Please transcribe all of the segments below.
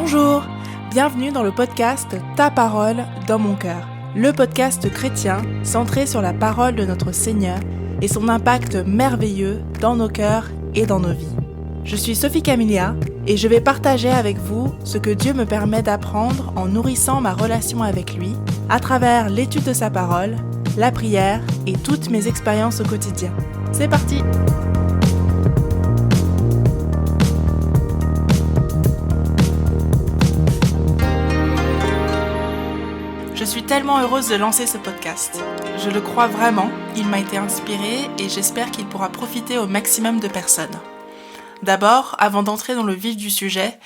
Bonjour, bienvenue dans le podcast Ta parole dans mon cœur, le podcast chrétien centré sur la parole de notre Seigneur et son impact merveilleux dans nos cœurs et dans nos vies. Je suis Sophie Camilia et je vais partager avec vous ce que Dieu me permet d'apprendre en nourrissant ma relation avec lui à travers l'étude de sa parole, la prière et toutes mes expériences au quotidien. C'est parti! Je suis tellement heureuse de lancer ce podcast. Je le crois vraiment, il m'a été inspiré et j'espère qu'il pourra profiter au maximum de personnes. D'abord, avant d'entrer dans le vif du sujet,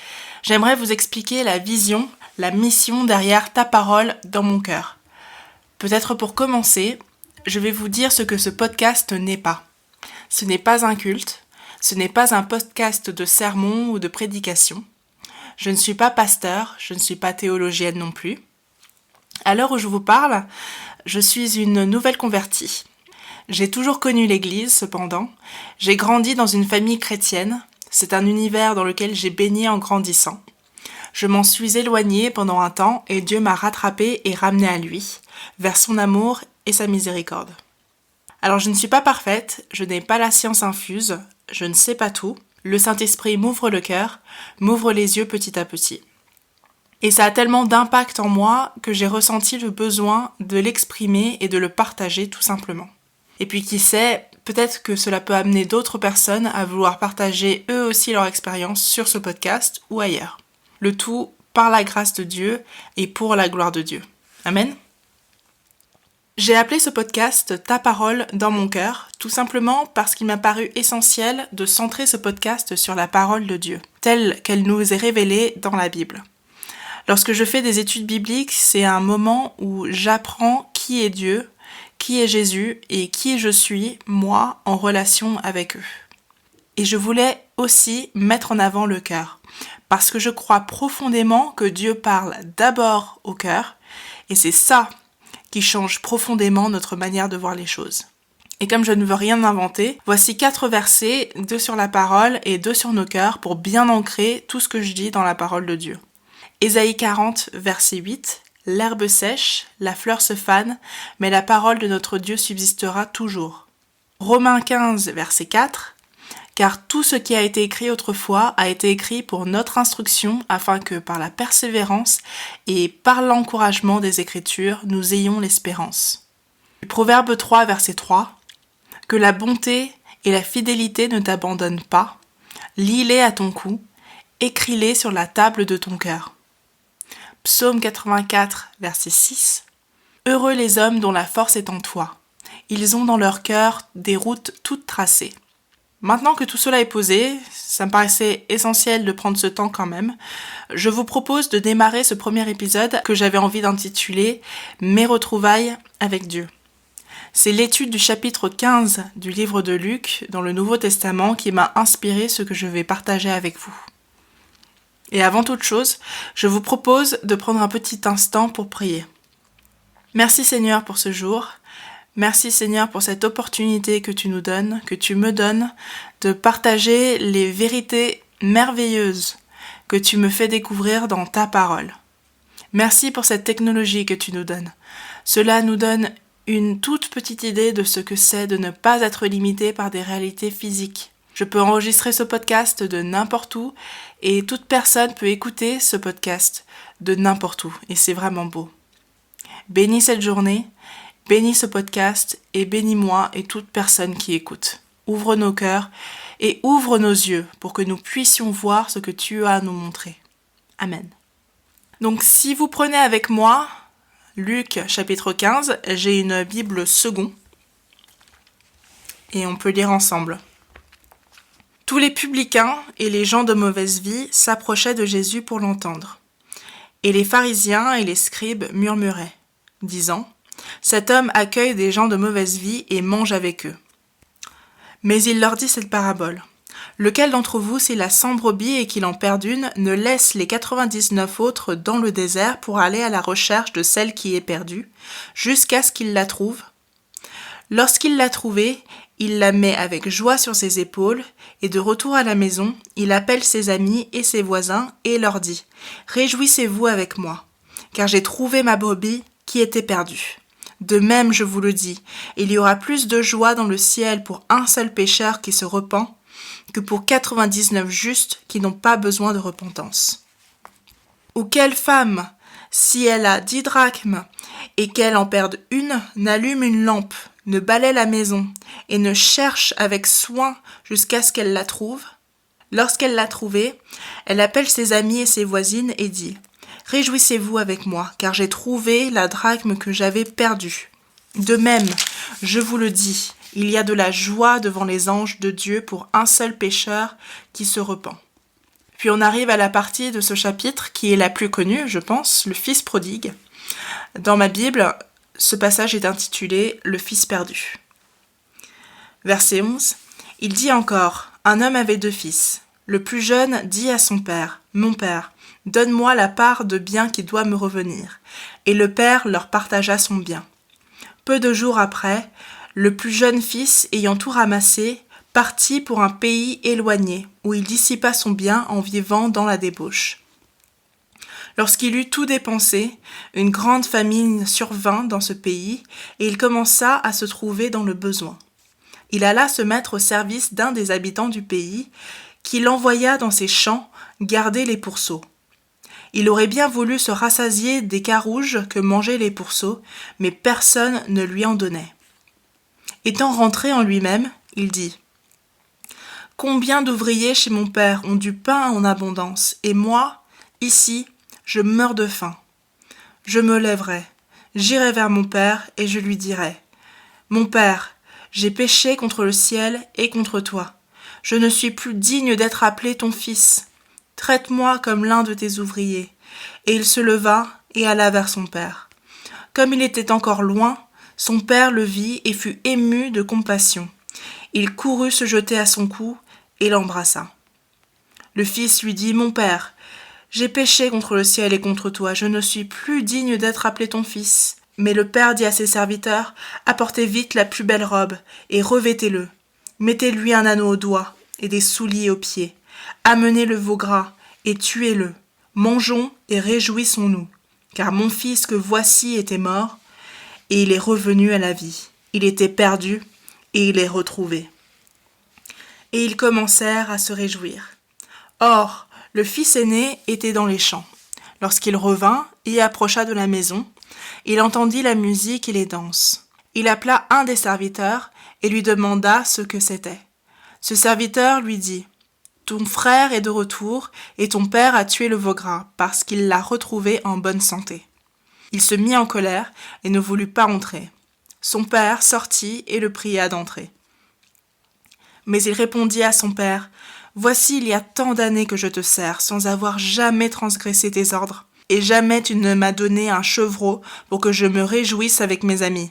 j'aimerais vous expliquer la vision, la mission derrière Ta parole dans mon cœur. Peut-être pour commencer, je vais vous dire ce que ce podcast n'est pas. Ce n'est pas un culte, ce n'est pas un podcast de sermon ou de prédication. Je ne suis pas pasteur, je ne suis pas théologienne non plus. À l'heure où je vous parle, je suis une nouvelle convertie. J'ai toujours connu l'Église, cependant. J'ai grandi dans une famille chrétienne. C'est un univers dans lequel j'ai baigné en grandissant. Je m'en suis éloignée pendant un temps et Dieu m'a rattrapée et ramenée à lui, vers son amour et sa miséricorde. Alors je ne suis pas parfaite, je n'ai pas la science infuse, je ne sais pas tout. Le Saint-Esprit m'ouvre le cœur, m'ouvre les yeux petit à petit. Et ça a tellement d'impact en moi que j'ai ressenti le besoin de l'exprimer et de le partager tout simplement. Et puis qui sait, peut-être que cela peut amener d'autres personnes à vouloir partager eux aussi leur expérience sur ce podcast ou ailleurs. Le tout par la grâce de Dieu et pour la gloire de Dieu. Amen. J'ai appelé ce podcast Ta parole dans mon cœur, tout simplement parce qu'il m'a paru essentiel de centrer ce podcast sur la parole de Dieu, telle qu'elle nous est révélée dans la Bible. Lorsque je fais des études bibliques, c'est un moment où j'apprends qui est Dieu, qui est Jésus et qui je suis, moi, en relation avec eux. Et je voulais aussi mettre en avant le cœur, parce que je crois profondément que Dieu parle d'abord au cœur, et c'est ça qui change profondément notre manière de voir les choses. Et comme je ne veux rien inventer, voici 4 versets, 2 sur la parole et 2 sur nos cœurs, pour bien ancrer tout ce que je dis dans la parole de Dieu. Ésaïe 40, verset 8, « L'herbe sèche, la fleur se fane, mais la parole de notre Dieu subsistera toujours. » Romains 15, verset 4, « Car tout ce qui a été écrit autrefois a été écrit pour notre instruction, afin que par la persévérance et par l'encouragement des Écritures, nous ayons l'espérance. » Proverbe 3, verset 3, « Que la bonté et la fidélité ne t'abandonnent pas, lis-les à ton cou, écris-les sur la table de ton cœur. » Psaume 84, verset 6. « Heureux les hommes dont la force est en toi. Ils ont dans leur cœur des routes toutes tracées. » Maintenant que tout cela est posé, ça me paraissait essentiel de prendre ce temps quand même, je vous propose de démarrer ce premier épisode que j'avais envie d'intituler « Mes retrouvailles avec Dieu ». C'est l'étude du chapitre 15 du livre de Luc dans le Nouveau Testament qui m'a inspiré ce que je vais partager avec vous. Et avant toute chose, je vous propose de prendre un petit instant pour prier. Merci Seigneur pour ce jour. Merci Seigneur pour cette opportunité que tu nous donnes, que tu me donnes, de partager les vérités merveilleuses que tu me fais découvrir dans ta parole. Merci pour cette technologie que tu nous donnes. Cela nous donne une toute petite idée de ce que c'est de ne pas être limité par des réalités physiques. Je peux enregistrer ce podcast de n'importe où et toute personne peut écouter ce podcast de n'importe où et c'est vraiment beau. Bénis cette journée, bénis ce podcast et bénis-moi et toute personne qui écoute. Ouvre nos cœurs et ouvre nos yeux pour que nous puissions voir ce que tu as à nous montrer. Amen. Donc si vous prenez avec moi Luc chapitre 15, j'ai une Bible second et on peut lire ensemble. Tous les publicains et les gens de mauvaise vie s'approchaient de Jésus pour l'entendre. Et les pharisiens et les scribes murmuraient, disant « Cet homme accueille des gens de mauvaise vie et mange avec eux. » Mais il leur dit cette parabole. « Lequel d'entre vous, s'il a 100 brebis et qu'il en perd une, ne laisse les 99 autres dans le désert pour aller à la recherche de celle qui est perdue, jusqu'à ce qu'il la trouve ? Lorsqu'il l'a trouvée, il la met avec joie sur ses épaules, et de retour à la maison, il appelle ses amis et ses voisins et leur dit « Réjouissez-vous avec moi, car j'ai trouvé ma brebis qui était perdue. De même, je vous le dis, il y aura plus de joie dans le ciel pour un seul pécheur qui se repent que pour 99 justes qui n'ont pas besoin de repentance. » Ou quelle femme, si elle a 10 drachmes et qu'elle en perde une, n'allume une lampe, ne balaie la maison et ne cherche avec soin jusqu'à ce qu'elle la trouve? Lorsqu'elle l'a trouvée, elle appelle ses amis et ses voisines et dit « Réjouissez-vous avec moi, car j'ai trouvé la drachme que j'avais perdue. » De même, je vous le dis, il y a de la joie devant les anges de Dieu pour un seul pécheur qui se repent. Puis on arrive à la partie de ce chapitre qui est la plus connue, je pense, le Fils prodigue. Dans ma Bible, ce passage est intitulé « Le Fils perdu ». Verset 11, il dit encore « Un homme avait 2 fils. Le plus jeune dit à son père « Mon père, donne-moi la part de bien qui doit me revenir. » Et le père leur partagea son bien. Peu de jours après, le plus jeune fils, ayant tout ramassé, partit pour un pays éloigné, où il dissipa son bien en vivant dans la débauche. Lorsqu'il eut tout dépensé, une grande famine survint dans ce pays, et il commença à se trouver dans le besoin. Il alla se mettre au service d'un des habitants du pays, qui l'envoya dans ses champs garder les pourceaux. Il aurait bien voulu se rassasier des carouges que mangeaient les pourceaux, mais personne ne lui en donnait. Étant rentré en lui-même, il dit « Combien d'ouvriers chez mon père ont du pain en abondance, et moi, ici, je meurs de faim. Je me lèverai, j'irai vers mon père, et je lui dirai « Mon père, j'ai péché contre le ciel et contre toi. Je ne suis plus digne d'être appelé ton fils. Traite-moi comme l'un de tes ouvriers. » Et il se leva et alla vers son père. Comme il était encore loin, son père le vit et fut ému de compassion. Il courut se jeter à son cou et l'embrassa. Le fils lui dit « Mon père, j'ai péché contre le ciel et contre toi, je ne suis plus digne d'être appelé ton fils. » Mais le père dit à ses serviteurs « Apportez vite la plus belle robe et revêtez-le. Mettez-lui un anneau au doigt et des souliers aux pieds. Amenez le veau gras et tuez-le. Mangeons et réjouissons-nous, car mon fils que voici était mort, et il est revenu à la vie. Il était perdu, et il est retrouvé. » Et ils commencèrent à se réjouir. Or, le fils aîné était dans les champs. Lorsqu'il revint et approcha de la maison, il entendit la musique et les danses. Il appela un des serviteurs et lui demanda ce que c'était. Ce serviteur lui dit « Ton frère est de retour et ton père a tué le veau gras parce qu'il l'a retrouvé en bonne santé. » Il se mit en colère et ne voulut pas entrer. Son père sortit et le pria d'entrer. Mais il répondit à son père « Voici, il y a tant d'années que je te sers sans avoir jamais transgressé tes ordres, et jamais tu ne m'as donné un chevreau pour que je me réjouisse avec mes amis.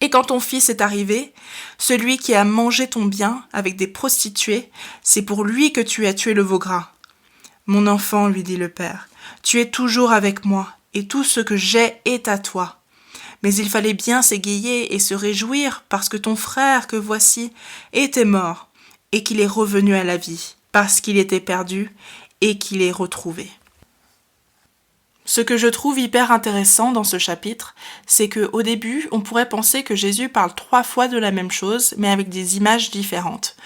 Et quand ton fils est arrivé, celui qui a mangé ton bien avec des prostituées, c'est pour lui que tu as tué le veau gras. » « Mon enfant, lui dit le père, tu es toujours avec moi, et tout ce que j'ai est à toi. Mais il fallait bien s'égayer et se réjouir parce que ton frère que voici était mort, et qu'il est revenu à la vie, parce qu'il était perdu et qu'il est retrouvé. » Ce que je trouve hyper intéressant dans ce chapitre, c'est qu'au début, on pourrait penser que Jésus parle 3 fois de la même chose, mais avec des images différentes.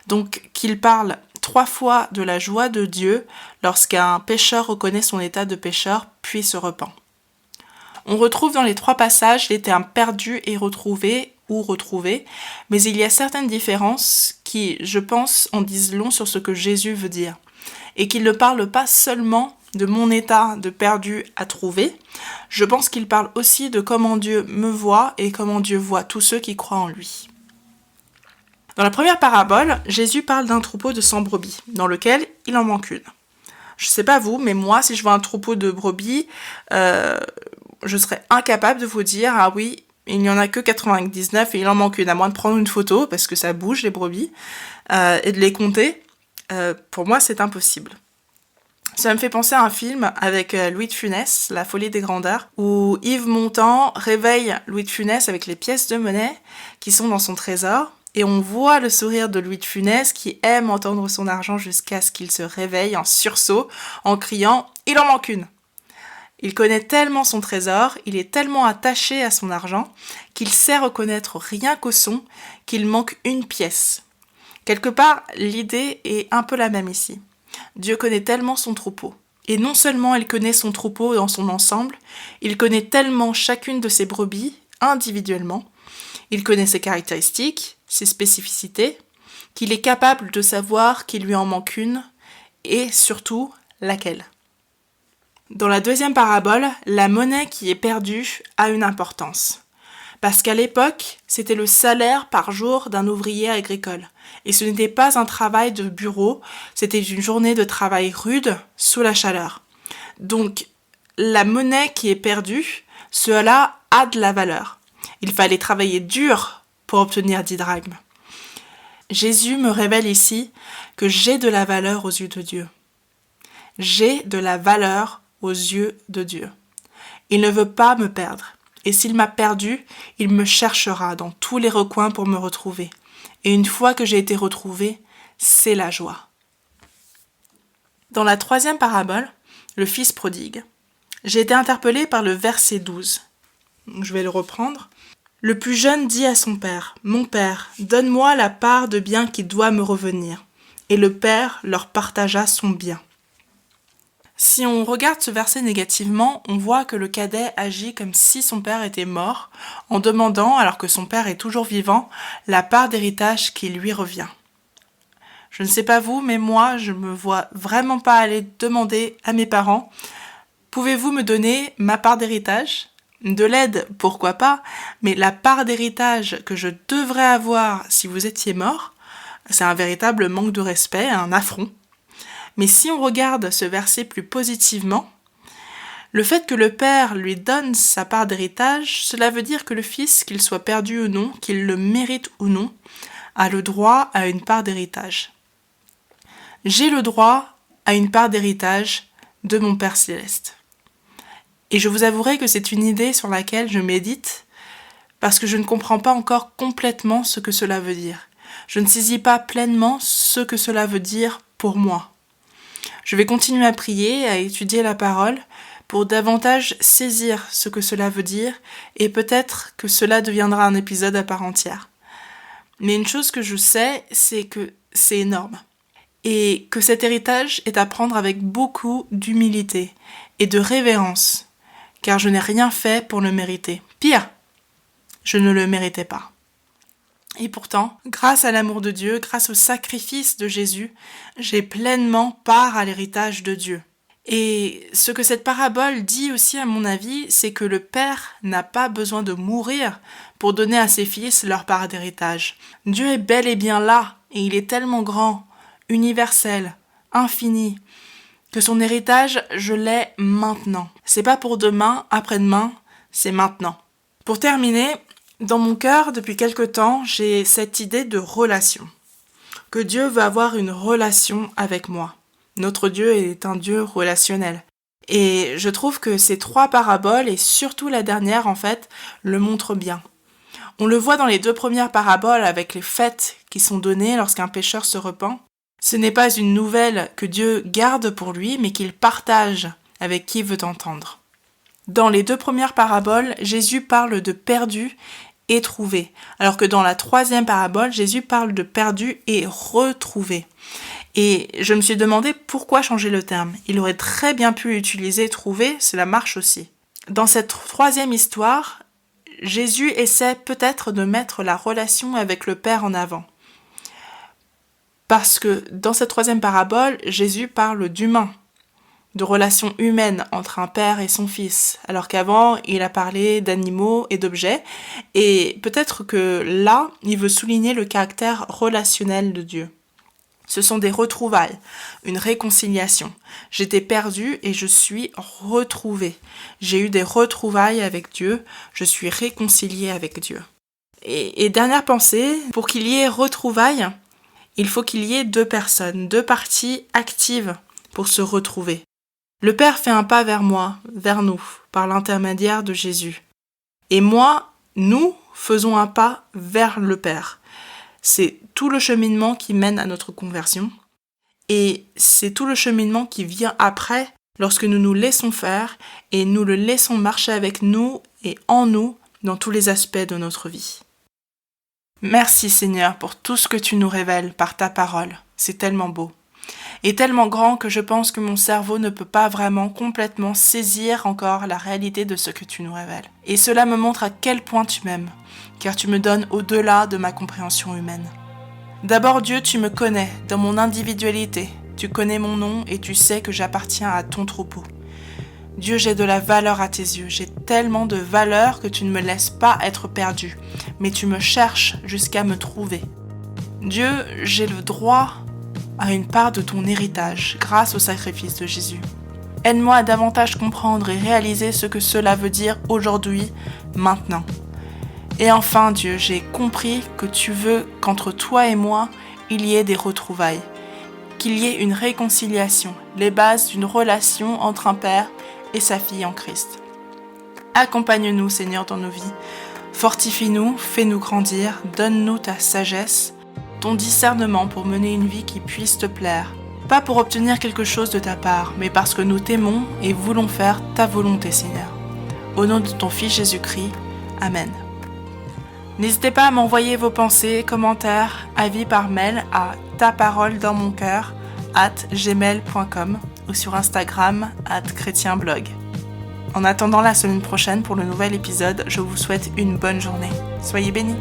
Donc qu'il parle 3 fois de la joie de Dieu lorsqu'un pécheur reconnaît son état de pécheur, puis se repent. On retrouve dans les 3 passages les termes perdu et retrouvé ou retrouvé, mais il y a certaines différences qui, je pense, en disent long sur ce que Jésus veut dire, et qu'il ne parle pas seulement de mon état de perdu à trouver, je pense qu'il parle aussi de comment Dieu me voit et comment Dieu voit tous ceux qui croient en lui. Dans la première parabole, Jésus parle d'un troupeau de 100 brebis, dans lequel il en manque une. Je sais pas vous, mais moi, si je vois un troupeau de brebis, je serais incapable de vous dire « Ah oui, il n'y en a que 99 et il en manque une », à moins de prendre une photo, parce que ça bouge les brebis, et de les compter. Pour moi, c'est impossible. Ça me fait penser à un film avec Louis de Funès, La folie des grandeurs, où Yves Montand réveille Louis de Funès avec les pièces de monnaie qui sont dans son trésor. Et on voit le sourire de Louis de Funès qui aime entendre son argent jusqu'à ce qu'il se réveille en sursaut en criant « Il en manque une !» Il connaît tellement son trésor, il est tellement attaché à son argent qu'il sait reconnaître rien qu'au son qu'il manque une pièce. Quelque part, l'idée est un peu la même ici. Dieu connaît tellement son troupeau. Et non seulement il connaît son troupeau dans son ensemble, il connaît tellement chacune de ses brebis individuellement, il connaît ses caractéristiques, ses spécificités, qu'il est capable de savoir qu'il lui en manque une, et surtout, laquelle. Dans la deuxième parabole, la monnaie qui est perdue a une importance. Parce qu'à l'époque, c'était le salaire par jour d'un ouvrier agricole. Et ce n'était pas un travail de bureau, c'était une journée de travail rude sous la chaleur. Donc, la monnaie qui est perdue, cela a de la valeur. Il fallait travailler dur pour obtenir 10 drachmes. Jésus me révèle ici que j'ai de la valeur aux yeux de Dieu. J'ai de la valeur aux yeux de Dieu. Il ne veut pas me perdre. Et s'il m'a perdu, il me cherchera dans tous les recoins pour me retrouver. Et une fois que j'ai été retrouvé, c'est la joie. Dans la troisième parabole, le fils prodigue, j'ai été interpellée par le verset 12. Je vais le reprendre. Le plus jeune dit à son père, « Mon père, donne-moi la part de bien qui doit me revenir. » Et le père leur partagea son bien. Si on regarde ce verset négativement, on voit que le cadet agit comme si son père était mort, en demandant, alors que son père est toujours vivant, la part d'héritage qui lui revient. Je ne sais pas vous, mais moi, je me vois vraiment pas aller demander à mes parents « Pouvez-vous me donner ma part d'héritage ?» De l'aide, pourquoi pas, mais la part d'héritage que je devrais avoir si vous étiez mort, c'est un véritable manque de respect, un affront. Mais si on regarde ce verset plus positivement, le fait que le père lui donne sa part d'héritage, cela veut dire que le fils, qu'il soit perdu ou non, qu'il le mérite ou non, a le droit à une part d'héritage. J'ai le droit à une part d'héritage de mon Père céleste. Et je vous avouerai que c'est une idée sur laquelle je médite parce que je ne comprends pas encore complètement ce que cela veut dire. Je ne saisis pas pleinement ce que cela veut dire pour moi. Je vais continuer à prier, à étudier la parole pour davantage saisir ce que cela veut dire et peut-être que cela deviendra un épisode à part entière. Mais une chose que je sais, c'est que c'est énorme et que cet héritage est à prendre avec beaucoup d'humilité et de révérence. Car je n'ai rien fait pour le mériter. Pire, je ne le méritais pas. Et pourtant, grâce à l'amour de Dieu, grâce au sacrifice de Jésus, j'ai pleinement part à l'héritage de Dieu. Et ce que cette parabole dit aussi, à mon avis, c'est que le Père n'a pas besoin de mourir pour donner à ses fils leur part d'héritage. Dieu est bel et bien là, et il est tellement grand, universel, infini, que son héritage, je l'ai maintenant. C'est pas pour demain, après-demain, c'est maintenant. Pour terminer, dans mon cœur, depuis quelque temps, j'ai cette idée de relation. Que Dieu veut avoir une relation avec moi. Notre Dieu est un Dieu relationnel. Et je trouve que ces 3 paraboles, et surtout la dernière en fait, le montrent bien. On le voit dans les 2 premières paraboles avec les fêtes qui sont données lorsqu'un pécheur se repent. Ce n'est pas une nouvelle que Dieu garde pour lui, mais qu'il partage avec qui veut entendre. Dans les 2 premières paraboles, Jésus parle de perdu et trouvé, alors que dans la 3e parabole, Jésus parle de perdu et retrouvé. Et je me suis demandé pourquoi changer le terme. Il aurait très bien pu utiliser trouver, cela marche aussi. Dans cette 3e histoire, Jésus essaie peut-être de mettre la relation avec le Père en avant. Parce que dans cette 3e parabole, Jésus parle d'humain, de relations humaines entre un père et son fils, alors qu'avant, il a parlé d'animaux et d'objets, et peut-être que là, il veut souligner le caractère relationnel de Dieu. Ce sont des retrouvailles, une réconciliation. J'étais perdu et je suis retrouvé. J'ai eu des retrouvailles avec Dieu, je suis réconcilié avec Dieu. Et dernière pensée, pour qu'il y ait retrouvailles, il faut qu'il y ait 2 personnes, 2 parties actives pour se retrouver. Le Père fait un pas vers moi, vers nous, par l'intermédiaire de Jésus. Et moi, nous faisons un pas vers le Père. c'est tout le cheminement qui mène à notre conversion. Et c'est tout le cheminement qui vient après, lorsque nous nous laissons faire et nous le laissons marcher avec nous et en nous dans tous les aspects de notre vie. Merci Seigneur pour tout ce que tu nous révèles par ta parole. C'est tellement beau. Et tellement grand que je pense que mon cerveau ne peut pas vraiment complètement saisir encore la réalité de ce que tu nous révèles. Et cela me montre à quel point tu m'aimes, car tu me donnes au-delà de ma compréhension humaine. D'abord Dieu, tu me connais dans mon individualité, tu connais mon nom et tu sais que j'appartiens à ton troupeau. Dieu, j'ai de la valeur à tes yeux, j'ai tellement de valeur que tu ne me laisses pas être perdu, mais tu me cherches jusqu'à me trouver. Dieu, j'ai le droit à une part de ton héritage grâce au sacrifice de Jésus. Aide-moi à davantage comprendre et réaliser ce que cela veut dire aujourd'hui, maintenant. Et enfin, Dieu, j'ai compris que tu veux qu'entre toi et moi, il y ait des retrouvailles, qu'il y ait une réconciliation, les bases d'une relation entre un père et sa fille en Christ. Accompagne-nous, Seigneur, dans nos vies. Fortifie-nous, fais-nous grandir, donne-nous ta sagesse, ton discernement pour mener une vie qui puisse te plaire. Pas pour obtenir quelque chose de ta part, mais parce que nous t'aimons et voulons faire ta volonté, Seigneur. Au nom de ton Fils Jésus-Christ, Amen. N'hésitez pas à m'envoyer vos pensées, commentaires, avis par mail à taparoledansmoncoeur@gmail.com ou sur Instagram @chrétienblog. En attendant la semaine prochaine pour le nouvel épisode, je vous souhaite une bonne journée. Soyez bénis.